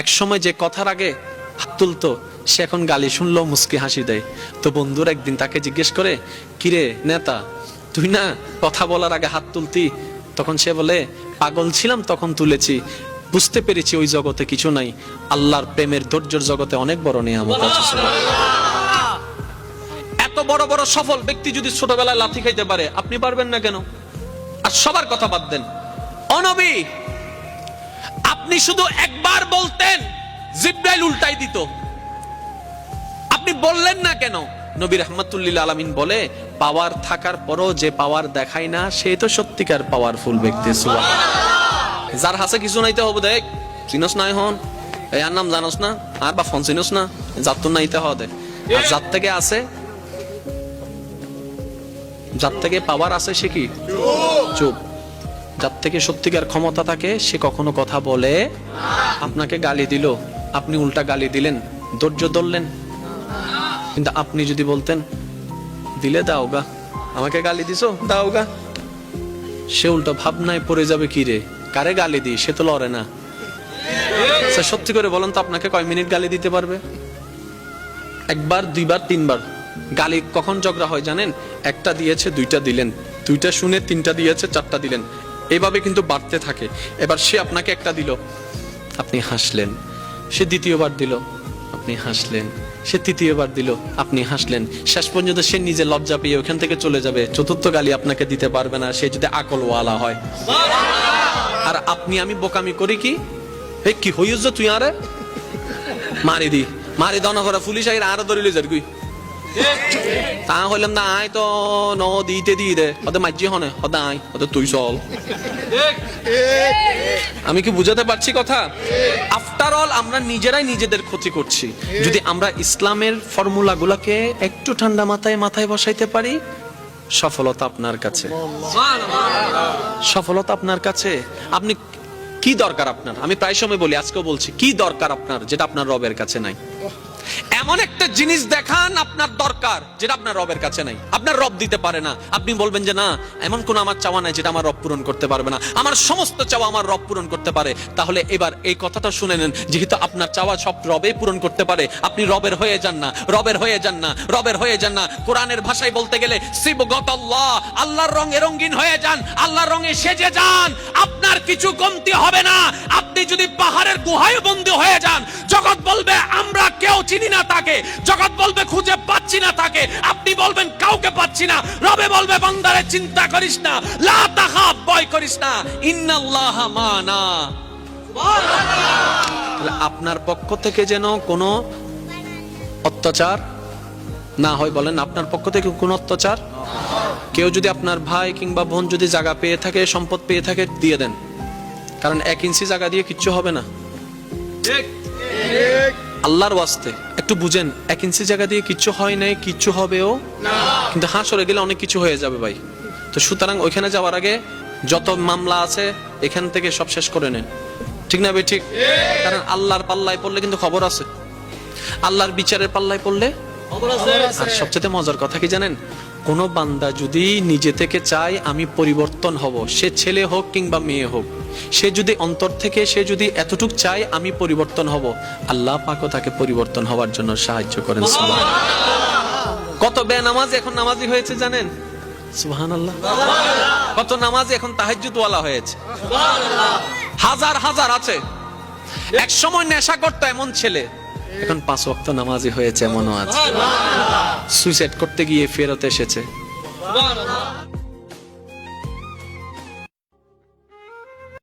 এক সময় যে কথার আগে হাত তুলতো সে এখন গালি শুনলেও মুস্কি হাসি দেয়। তো বন্ধুর একদিন তাকে জিজ্ঞেস করে, কিরে নেতা, তুই না কথা বলার আগে হাত তুলতি? তখন সে বলে, পাগল ছিলাম তখন তুলেছি, বুঝতে পেরেছি ওই জগতে কিছু নাই, আল্লাহর প্রেমের ধৈর্যের জগতে অনেক বড় নিয়ামত আছে। এত বড় বড় সফল ব্যক্তি যদি ছোটবেলায় লাথি খাইতে পারে, আপনি পারবেন না কেন? আর সবার কথা বাদ দেন, ও নবী, আপনি শুধু একবার বলতেন জিবরাইল উল্টাই দিত, আপনি বললেন না কেন? নবী রাহমাতুল্লিল আলামিন বলে, পাওয়ার থাকার পরও যে পাওয়ার দেখায় না সে তো সত্যিকার পাওয়ারফুল ব্যক্তি। সুবহানাল্লাহ। যার হাসে কিছু নাইতে হবে, দেখ চিনস নাই হন, এই আর নাম জানোস না, আর বা ফোন চিনস না, যার তো নাইতে হবে। আর যার থেকে আছে, যার থেকে পাওয়ার আছে সে কি চুপ। যার থেকে সত্যিকার ক্ষমতা থাকে সে কখনো কথা বলে। আপনাকে গালি দিল, আপনি উল্টা গালি দিলেন, ধৈর্য ধরলেন। কিন্তু আপনি যদি বলতেন, দিলে দাও গা, আমাকে গালি দিছো দাও গা, সে উল্টো ভাবনায় পড়ে যাবে, কি রে কারে গালি দিই, সে তো লড়ে না। সত্যি করে বলেন তো, আপনাকে কয় মিনিট গালি দিতে পারবে? একবার, দুইবার, তিনবার। গালি কখন ঝগড়া হয় জানেন? একটা দিয়েছে দুইটা দিলেন, দুইটা শুনে তিনটা দিয়েছে চারটা দিলেন, এইভাবে কিন্তু বাড়তে থাকে। এবার সে আপনাকে একটা দিল, আপনি হাসলেন, সে দ্বিতীয়বার দিল, আপনি হাসলেন, সে তৃতীয়বার দিল, আপনি হাসলেন, শেষ পর্যন্ত সে নিজে লজ্জা পেয়ে ওখান থেকে চলে যাবে। চতুর্থ গালি আপনাকে দিতে পারবে না, সে যদি আকলওয়ালা হয়। আর আপনি আমি বোকামি করি কি, এই কি হইস তুই আরে মারি দি, মারি দনা করে পুলিশ আরো ধরিলে যার গুই, তা হইলাম না আয় তো ন দিতে দিয়ে দে, ওদের মাঝি হনে ওদের আয়, ওদের তুই চল। আমি কি বুঝাতে পারছি কথা? আফটার অল আমরা নিজেরাই নিজেদের ক্ষতি করছি। যদি আমরা ইসলামের ফর্মুলা গুলাকে একটু ঠান্ডা মাথায় মাথায় বসাইতে পারি, সফলতা আপনার কাছে, সফলতা আপনার কাছে। আপনি কি দরকার আপনার? আমি প্রায় সময় বলি, আজকেও বলছি, কি দরকার আপনার যেটা আপনার রবের কাছে নাই? এমন একটা জিনিস দেখান আপনার দরকার যেটা আপনার রবের কাছে নাই, আপনার রব দিতে পারে না। আপনি বলবেন যে না, এমন কোন আমার চাওয়া নাই যেটা আমার রব পূরণ করতে পারবে না, আমার সমস্ত চাওয়া আমার রব পূরণ করতে পারে। তাহলে এবার এই কথাটা শুনে নেন, যেহেতু আপনার চাওয়া সব রবে পূরণ করতে পারে, আপনি রবের হয়ে যান না, রবের হয়ে যান না, রবের হয়ে যান না। কোরআনের ভাষায় বলতে গেলে সিবগাতাল্লাহ, আল্লাহর রঙে রঙিন হয়ে যান, আল্লাহর রঙে সেজে যান, আপনার কিছু কমতি হবে না। আপনি যদি পাহাড়ের গুহায় বন্দী হয়ে যান, জগৎ বলবে আমরা কেউ চিনি না তাকে, জগৎ বলবে খুঁজে পাচ্ছি না তাকে, আপনি বলবেন কাউকে পাচ্ছি না, রবে বলবে বান্দারে চিন্তা করিস না, লা তাখাফ, ভয় করিস না, ইন্নাল্লাহা মানা। সুবহানাল্লাহ। আপনার পক্ষ থেকে যেন কোনো অত্যাচার না হয়। বলেন, আপনার পক্ষ থেকে কোনো অত্যাচার? কেউ যদি আপনার ভাই কিংবা বোন যদি জায়গা পেয়ে থাকে, সম্পদ পেয়ে থাকে, দিয়ে দেন, কারণ 1 ইঞ্চি জায়গা দিয়ে কিচ্ছু হবে না। আল্লাহর ওয়াস্তে একটু বুঝেন, 1 ইঞ্চি জায়গা দিয়ে কিচ্ছু হয় নাই, কিচ্ছু হবেও না, কিন্তু হাসরে গেলে অনেক কিছু হয়ে যাবে ভাই। তো সুতরাং ওইখানে যাওয়ার আগে যত মামলা আছে এখান থেকে সব শেষ করে নেন, ঠিক না ভাই? ঠিক। কারণ আল্লাহর পাল্লায় পড়লে কিন্তু খবর আছে, আল্লাহর বিচারের পাল্লায় পড়লে খবর আছে। আর সবচেয়ে মজার কথা কি জানেন? কোন বান্দা যদি নিজে থেকে চায় আমি পরিবর্তন হব, সে ছেলে হোক কিংবা মেয়ে হোক, সে যদি অন্তর থেকে সে যদি এতটুক চায় আমি পরিবর্তন হব, আল্লাহ পাকও তাকে পরিবর্তন হওয়ার জন্য সাহায্য করেন। সুবহানাল্লাহ। কত বেনামাজি এখন নামাজি হয়েছে জানেন? সুবহানাল্লাহ। কত নামাজি এখন তাহাজ্জুদওয়ালা হয়েছে। সুবহানাল্লাহ। হাজার হাজার আছে। এক সময় নেশা করতো এমন ছেলে, এখন 5 ওয়াক্ত নামাজি হয়েছে এমনও আছে। সুইসাইড করতে গিয়ে ফেরত এসেছে। সুবহানাল্লাহ।